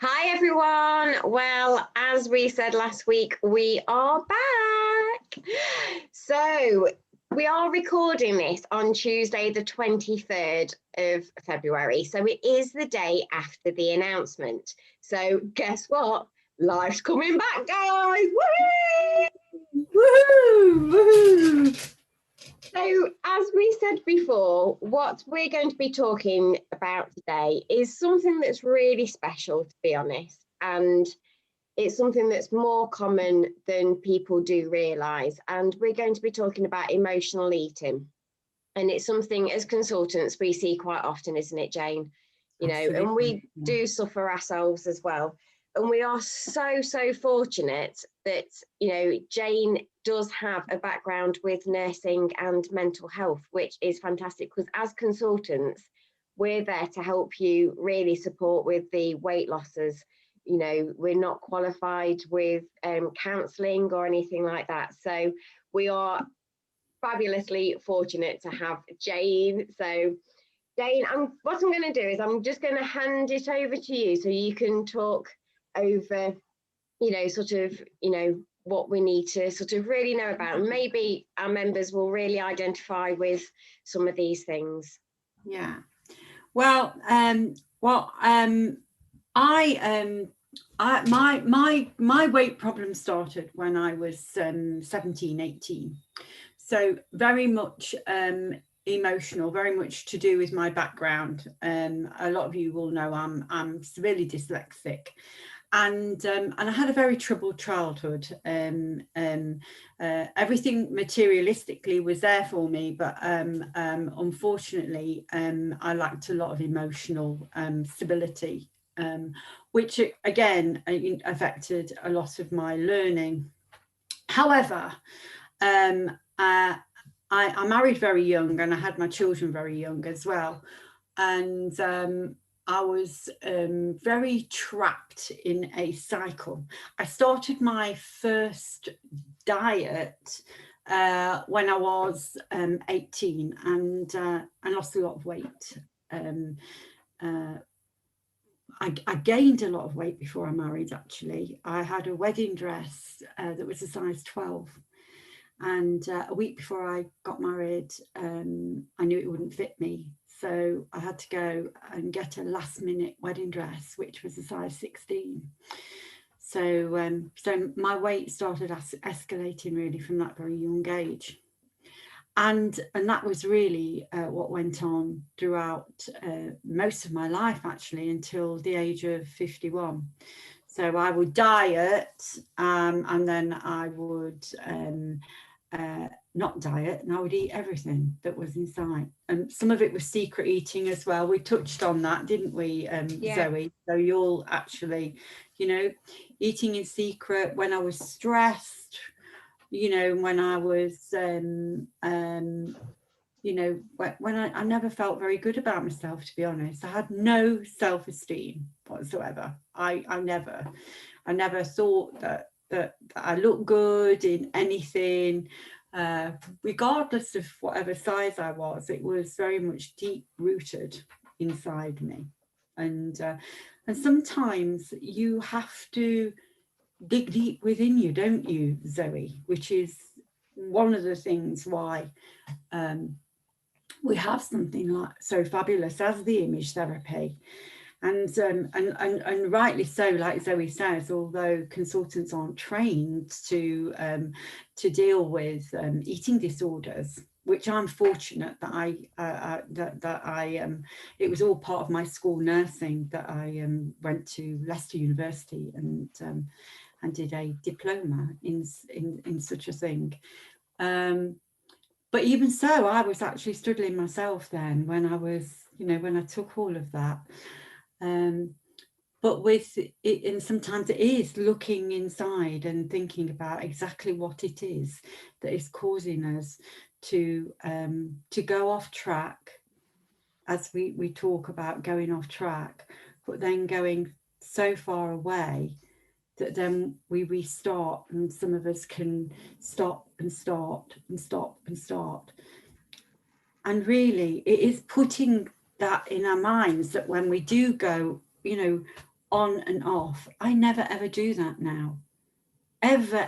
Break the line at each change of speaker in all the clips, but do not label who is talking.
Hi everyone. Well, as we said last week, we are back. So we are recording this on Tuesday, the 23rd of February. So it is the day after the announcement. So guess what? Life's coming back, guys. Woo!
Woohoo! Woohoo!
So, as we said before, what we're going to be talking about today is something that's really special, to be honest. And it's something that's more common than people do realise. And we're going to be talking about emotional eating. And it's something as consultants we see quite often, isn't it, Jane?
Absolutely.
And we do suffer ourselves as well. And we are so fortunate that, Jane does have a background with nursing and mental health, which is fantastic because as consultants, we're there to help you really support with the weight losses. We're not qualified with counselling or anything like that. So we are fabulously fortunate to have Jane. So Jane, what I'm going to do is I'm just going to hand it over to you so you can talk over, what we need to sort of really know about. And maybe our members will really identify with some of these things.
Yeah. Well, my weight problem started when I was 17, 18. So very much emotional, very much to do with my background. A lot of you will know I'm severely dyslexic. And I had a very troubled childhood. Everything materialistically was there for me, but unfortunately, I lacked a lot of emotional stability, which again affected a lot of my learning. However, I married very young, and I had my children very young as well, and I was very trapped in a cycle. I started my first diet when I was 18, and I lost a lot of weight. I gained a lot of weight before I married, actually. I had a wedding dress that was a size 12. And a week before I got married, I knew it wouldn't fit me. So I had to go and get a last minute wedding dress, which was a size 16. So my weight started escalating really from that very young age. And that was really what went on throughout most of my life, actually, until the age of 51. So I would diet, and then I would not diet, and I would eat everything that was inside. And some of it was secret eating as well. We touched on that, didn't we, Zoe? So you'll actually, eating in secret when I was stressed, when I was, when I never felt very good about myself, to be honest. I had no self-esteem whatsoever. I never thought that I looked good in anything, regardless of whatever size I was. It was very much deep rooted inside me, and sometimes you have to dig deep within you, don't you, Zoe? Which is one of the things why we have something like so fabulous as the image therapy. And rightly so, like Zoe says, although consultants aren't trained to deal with eating disorders, which I'm fortunate that it was all part of my school nursing that I went to Leicester University and did a diploma in such a thing. But even so, I was actually struggling myself then when I was, when I took all of that. But with it, and sometimes it is looking inside and thinking about exactly what it is that is causing us to go off track, as we talk about going off track, but then going so far away that then we restart, and some of us can stop and start and stop and start. And really, it is putting that in our minds that when we do go, on and off. I never ever do that now. Ever.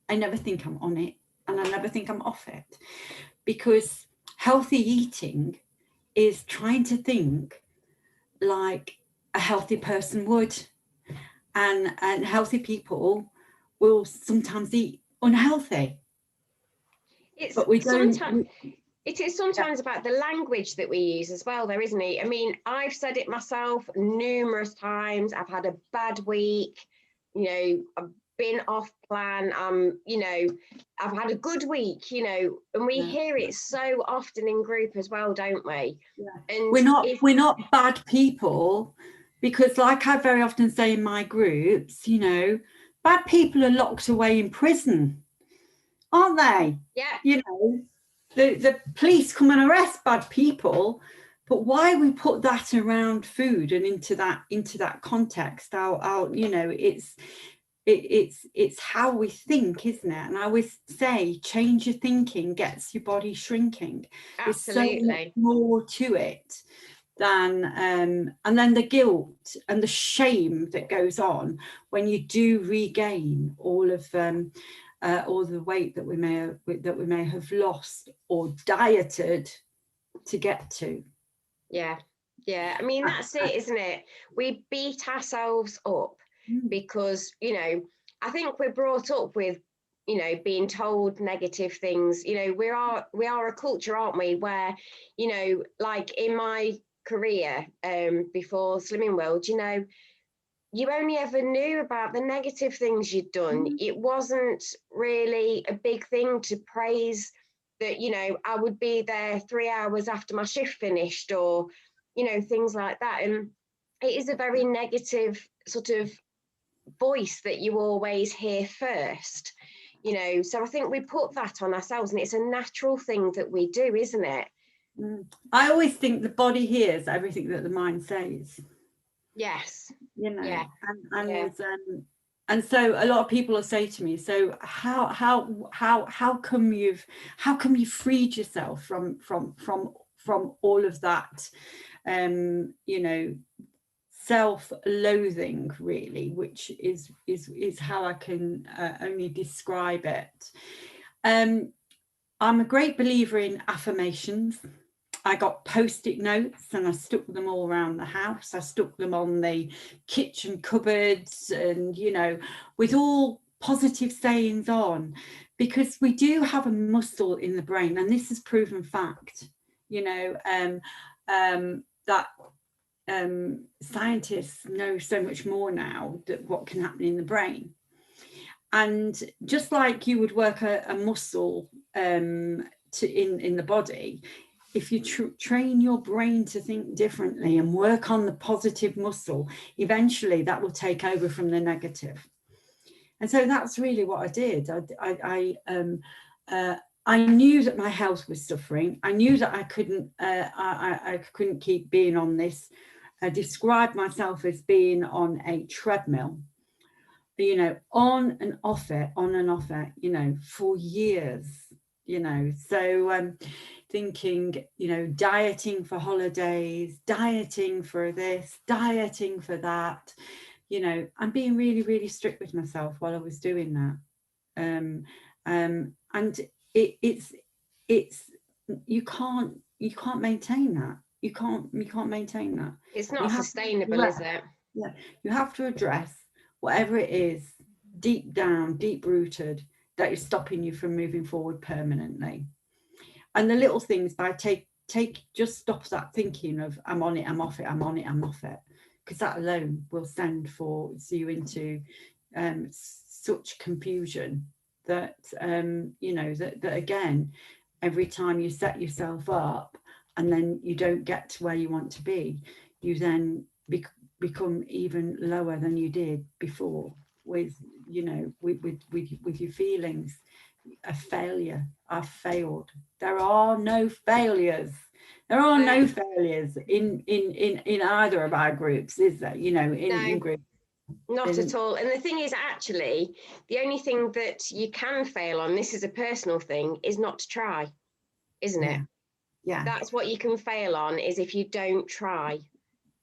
I never think I'm on it, and I never think I'm off it, because healthy eating is trying to think like a healthy person would, and healthy people will sometimes eat unhealthy. But we don't.
It is sometimes about the language that we use as well, though, isn't it? I mean, I've said it myself numerous times. I've had a bad week, you know, I've been off plan, you know, I've had a good week, you know, and we hear it so often in group as well, don't we?
Yeah.
And
we're not bad people, because like I very often say in my groups, you know, bad people are locked away in prison, aren't they?
Yeah.
You know, the police come and arrest bad people, but why we put that around food and into that context, I'll you know, it's how we think, isn't it? And I always say, change your thinking gets your body shrinking.
Absolutely.
There's so much more to it than and then the guilt and the shame that goes on when you do regain all the weight that we may have lost or dieted to get to.
Yeah. I mean, that's it, isn't it? We beat ourselves up because, you know, I think we're brought up with, you know, being told negative things. You know, we are a culture, aren't we, where, you know, like in my career before Slimming World, you know, you only ever knew about the negative things you'd done. It wasn't really a big thing to praise that, you know, I would be there 3 hours after my shift finished, or, you know, things like that. And it is a very negative sort of voice that you always hear first, you know. So I think we put that on ourselves, and it's a natural thing that we do, isn't it?
I always think the body hears everything that the mind says.
Yes.
You know.
Yeah.
And so a lot of people will say to me, so how come you've freed yourself from all of that, you know, self-loathing, really, which is how I can only describe it. I'm a great believer in affirmations. I got post-it notes and I stuck them all around the house. I stuck them on the kitchen cupboards, and, you know, with all positive sayings on, because we do have a muscle in the brain, and this is proven fact, you know, that scientists know so much more now that what can happen in the brain. And just like you would work a muscle in the body, if you train your brain to think differently and work on the positive muscle, eventually that will take over from the negative. And so that's really what I did. I knew that my health was suffering. I knew that I couldn't keep being on this. I described myself as being on a treadmill, you know, on and off it, you know, for years, you know. So thinking, you know, dieting for holidays, dieting for this, dieting for that, you know, and being really, really strict with myself while I was doing that. And it's you can't maintain that. You can't maintain that.
It's not sustainable, is it?
Yeah, you have to address whatever it is deep down, deep rooted, that is stopping you from moving forward permanently. And the little things, by just stop that thinking of I'm on it, I'm off it, I'm on it, I'm off it, because that alone will send you into such confusion that you know, that again, every time you set yourself up and then you don't get to where you want to be, you then become even lower than you did before, with, you know, with your feelings. A failure. I've failed. There are no failures. There are no failures in either of our groups, is there? You know, in groups.
Not at all. And the thing is, actually, the only thing that you can fail on, this is a personal thing, is not to try, isn't it?
Yeah.
That's what you can fail on, is if you don't try.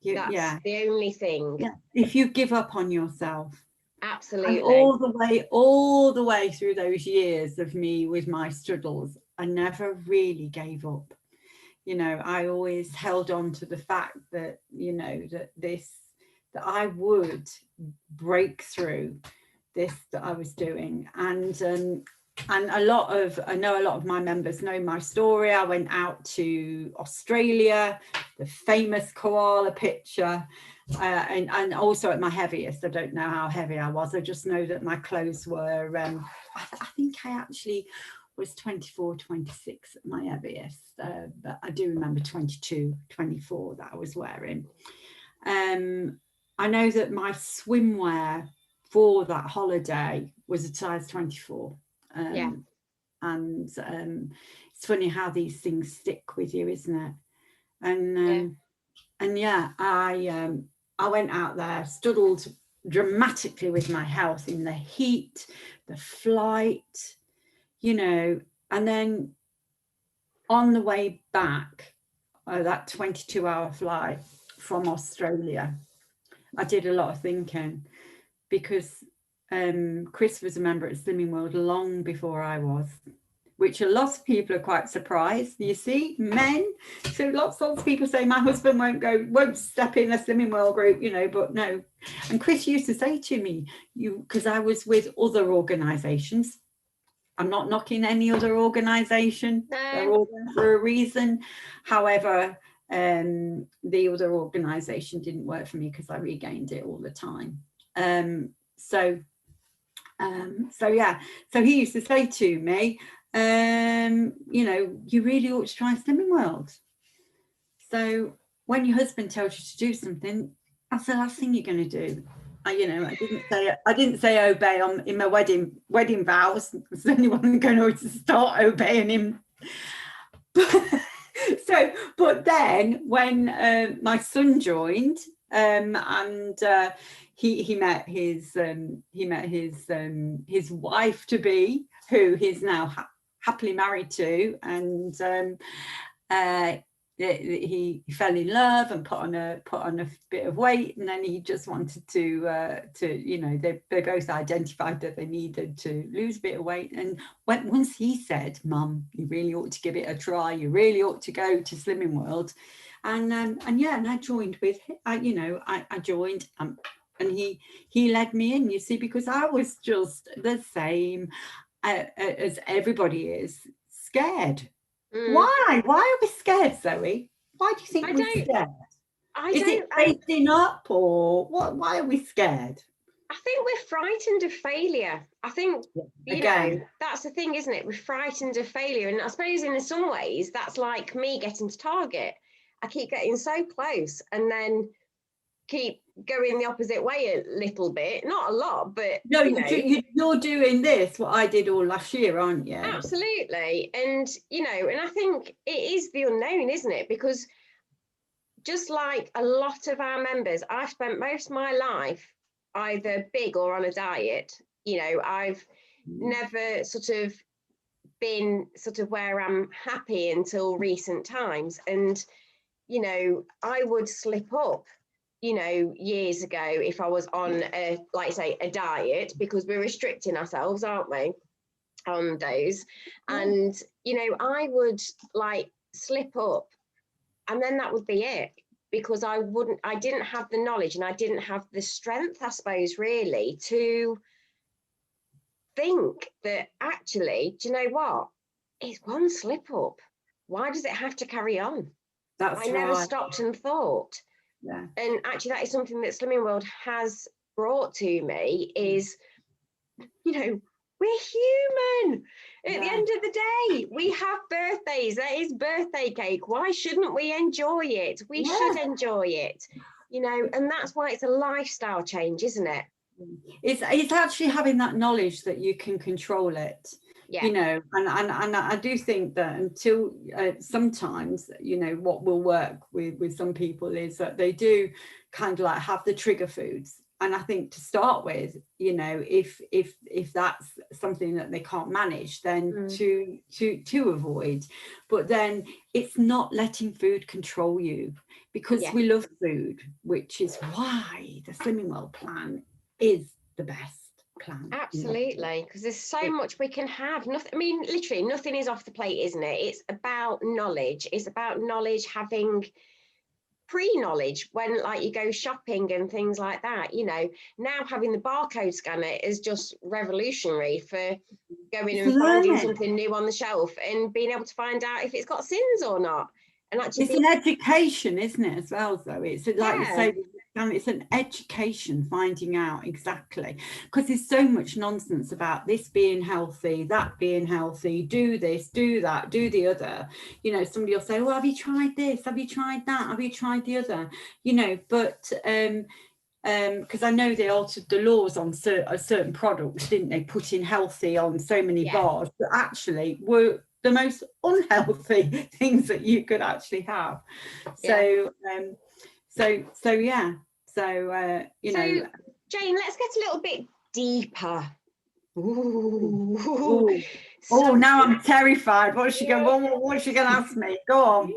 That's the only thing.
Yeah. If you give up on yourself.
Absolutely.
And all the way through those years of me with my struggles, I never really gave up. You know, I always held on to the fact that, you know, that I would break through this that I was doing. And I know a lot of my members know my story. I went out to Australia, the famous koala picture, and also at my heaviest. I don't know how heavy I was. I just know that my clothes were, I think I actually was 24, 26 at my heaviest. But I do remember 22, 24 that I was wearing. I know that my swimwear for that holiday was a size 24. And it's funny how these things stick with you, isn't it? And I went out there, struggled dramatically with my health in the heat, the flight, you know, and then on the way back, that 22-hour flight from Australia, I did a lot of thinking, because Chris was a member at Slimming World long before I was, which a lot of people are quite surprised. You see, men. So lots of people say my husband won't step in a Slimming World group, you know, but no. And Chris used to say to me, because I was with other organisations. I'm not knocking any other organisation. They're all there for a reason. However, the other organisation didn't work for me because I regained it all the time. So he used to say to me, you know, you really ought to try Slimming World. So when your husband tells you to do something, that's the last thing you're going to do. I didn't say obey in my wedding vows. There's anyone going to start obeying him. But then when my son joined, and he met his wife to be, who he's now happily married to, and he fell in love and put on a bit of weight, and then he just wanted to you know, they both identified that they needed to lose a bit of weight. And once he said, "Mum, you really ought to give it a try, you really ought to go to Slimming World," and I joined with him. I joined, and he led me in, you see, because I was just the same as everybody is, scared. Why are we scared, Zoe? Why do you think we're scared? Is it facing up, or what? Why are we scared?
I think we're frightened of failure. I think, you know, that's the thing, isn't it? We're frightened of failure. And I suppose in some ways that's like me getting to target. I keep getting so close and then keep going the opposite way a little bit, not a lot, but
no, you're doing this what I did all last year, aren't you?
Absolutely. And you know, and I think it is the unknown, isn't it? Because just like a lot of our members, I've spent most of my life either big or on a diet. You know, I've never sort of been sort of where I'm happy until recent times. And you know, I would slip up, you know, years ago if I was on a, like say, a diet, because we're restricting ourselves, aren't we, on those. And you know, I would like slip up, and then that would be it, because I didn't have the knowledge, and I didn't have the strength, I suppose, really, to think that actually, do you know what, it's one slip up, why does it have to carry on? I never stopped and thought. Yeah. And actually that is something that Slimming World has brought to me, is, you know, we're human. At the end of the day, we have birthdays. There is birthday cake. Why shouldn't we enjoy it? We should enjoy it, you know, and that's why it's a lifestyle change, isn't it?
It's actually having that knowledge that you can control it. You know, and I do think that until sometimes, you know, what will work with some people is that they do kind of like have the trigger foods, I think to start with, you know, if that's something that they can't manage, then to avoid. But then it's not letting food control you, because we love food, which is why the Slimming Well plan is the best plan.
Absolutely, because there's so much we can have. Nothing, I mean, literally nothing is off the plate, isn't it? It's about knowledge. It's about knowledge, having pre-knowledge when, like, you go shopping and things like that. You know, now having the barcode scanner is just revolutionary for going and finding something new on the shelf and being able to find out if it's got sins or not. And actually,
it's an education, isn't it, as well, though? It's like you say, it's an education, finding out exactly, because there's so much nonsense about this being healthy, that being healthy, do this, do that, do the other. You know, somebody will say, well, have you tried this? Have you tried that? Have you tried the other? You know, but because I know they altered the laws on certain products, didn't they? Putting healthy on so many bars that actually were the most unhealthy things that you could actually have. So you know,
Jane, let's get a little bit deeper.
Oh, now I'm terrified. What's she going to ask me? Go on.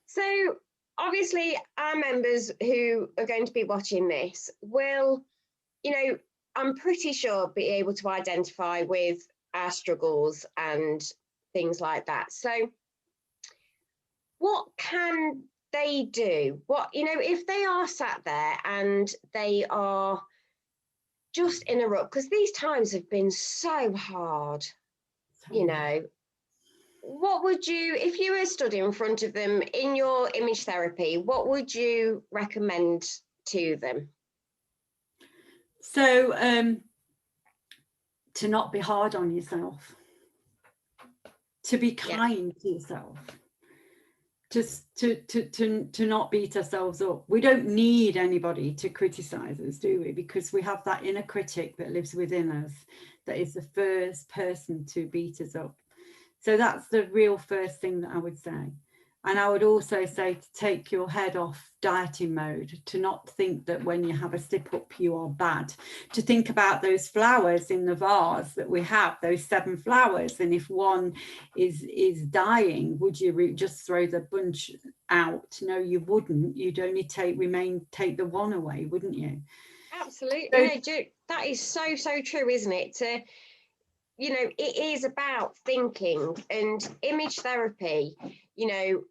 So obviously our members who are going to be watching this will, you know, I'm pretty sure be able to identify with our struggles and things like that. So what can they do? What, you know, if they are sat there and they are just in a rut, because these times have been so hard, you know, what would you, if you were stood in front of them in your image therapy, what would you recommend to them?
So to not be hard on yourself, to be kind to yourself, just to not beat ourselves up. We don't need anybody to criticize us, do we? Because we have that inner critic that lives within us, that is the first person to beat us up. So that's the real first thing that I would say. And I would also say to take your head off dieting mode, to not think that when you have a slip up you are bad, to think about those flowers in the vase that we have, those 7 flowers, and if one is dying, would you just throw the bunch out? No, you wouldn't. You'd only take the one away, wouldn't you?
Absolutely. So, that is so true, isn't it? You know, it is about thinking, and image therapy, you know,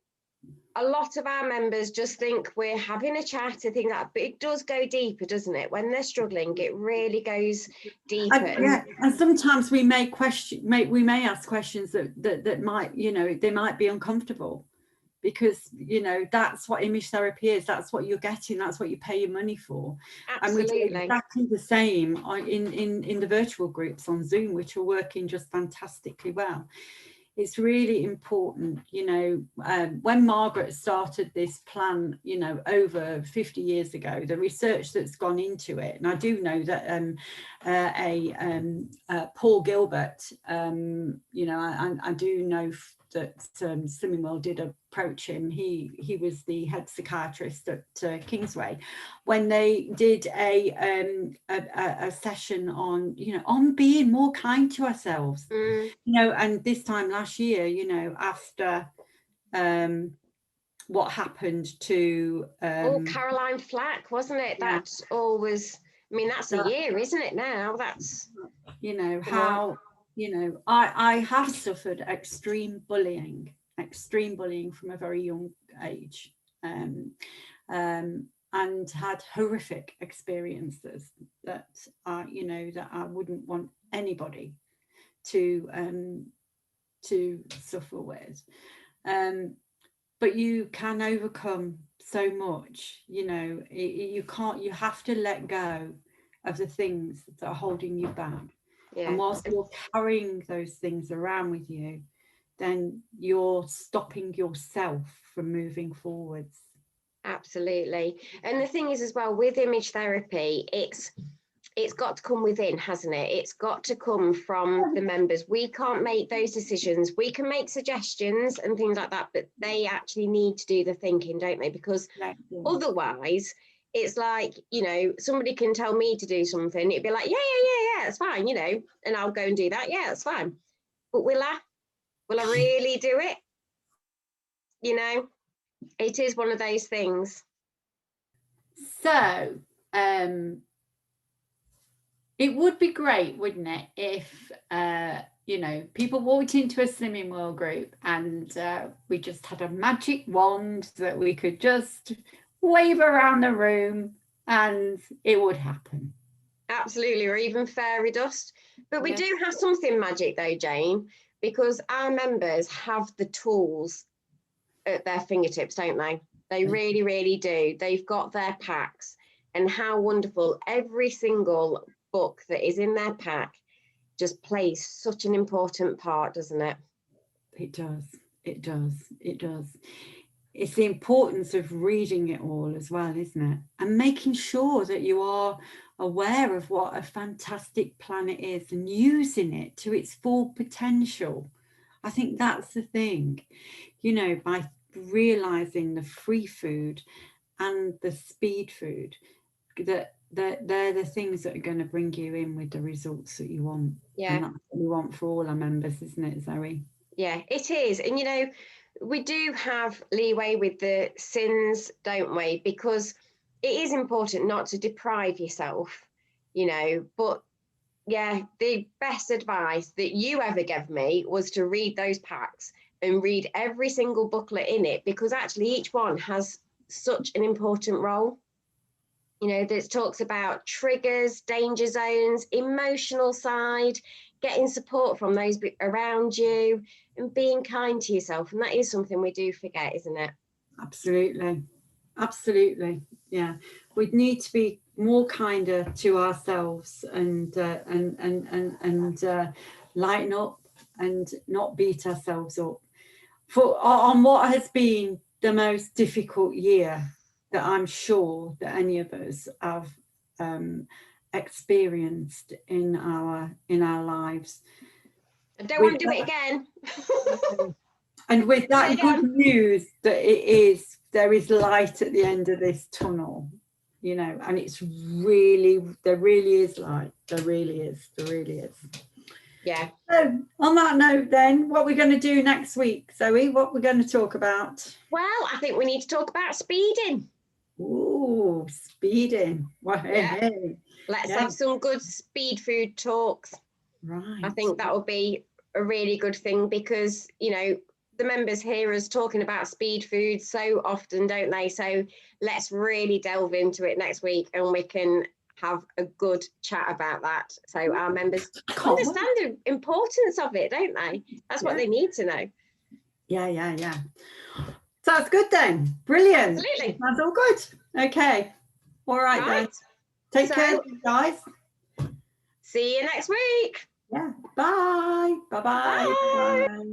a lot of our members just think we're having a chat and things like that, but it does go deeper, doesn't it? When they're struggling, it really goes deeper.
And sometimes we may ask questions that might, you know, they might be uncomfortable, because, you know, that's what image therapy is. That's what you're getting. That's what you pay your money for.
Absolutely.
And we do exactly the same in the virtual groups on Zoom, which are working just fantastically well. It's really important, you know, when Margaret started this plan, you know, over 50 years ago, the research that's gone into it, and I do know that Paul Gilbert, you know, I do know that Slimming Well did approach him. He was the head psychiatrist at Kingsway, when they did a session on, you know, on being more kind to ourselves. You know, and this time last year, you know, after what happened to
Caroline Flack, wasn't it?
Yeah.
That's always, I mean, that's a year, isn't it now? That's,
you know, how, you know, I have suffered extreme bullying from a very young age, and had horrific experiences that you know, that I wouldn't want anybody to suffer with. But you can overcome so much, you know. You have to let go of the things that are holding you back. And whilst you're carrying those things around with you, then you're stopping yourself from moving forwards.
Absolutely. And the thing is as well, with image therapy, it's got to come within, hasn't it? It's got to come from the members. We can't make those decisions. We can make suggestions and things like that, but they actually need to do the thinking, don't they? Because otherwise it's like, you know, somebody can tell me to do something, it'd be like, yeah, it's fine, you know, and I'll go and do that, yeah, it's fine. But will I really do it? You know, it is one of those things.
So it would be great, wouldn't it, if you know, people walked into a Slimming World group and we just had a magic wand that we could just wave around the room and it would happen.
Absolutely, or even fairy dust. But we do have something magic though, Jane, because our members have the tools at their fingertips, don't they? They really, really do. They've got their packs, and how wonderful. Every single book that is in their pack just plays such an important part, doesn't it?
It does. It does. It does. It's the importance of reading it all as well, isn't it? And making sure that you are aware of what a fantastic planet is and using it to its full potential. I think that's the thing, you know, by realizing the free food and the speed food, that they're the things that are going to bring you in with the results that you want.
Yeah.
And that's what we want for all our members, isn't it, Zoe?
Yeah, it is. And, you know, we do have leeway with the sins, don't we? Because it is important not to deprive yourself, you know, but yeah, the best advice that you ever gave me was to read those packs and read every single booklet in it, because actually each one has such an important role. You know, that talks about triggers, danger zones, emotional side, getting support from those around you, and being kind to yourself. And that is something we do forget, isn't it?
Absolutely. Absolutely. Yeah. We need to be more kinder to ourselves and lighten up and not beat ourselves up on what has been the most difficult year that I'm sure that any of us have experienced in our lives.
I don't want to do it again.
And with that good news that there is light at the end of this tunnel, you know, and it's really, there really is light. There really is.
Yeah.
So on that note then, what we're going to do next week, Zoe, what we're going to talk about?
Well, I think we need to talk about speeding.
Ooh, speeding. Well,
yeah. Let's have some good speed food talks.
Right.
I think that will be a really good thing, because, you know, the members hear us talking about speed food so often, don't they? So let's really delve into it next week and we can have a good chat about that. So our members understand the importance of it, don't they? That's what they need to know.
Yeah. So that's good then. Brilliant.
Absolutely.
That's all good. Okay. All right then. Take care, guys.
See you next week.
Yeah. Bye. Bye-bye.
Bye.
Bye.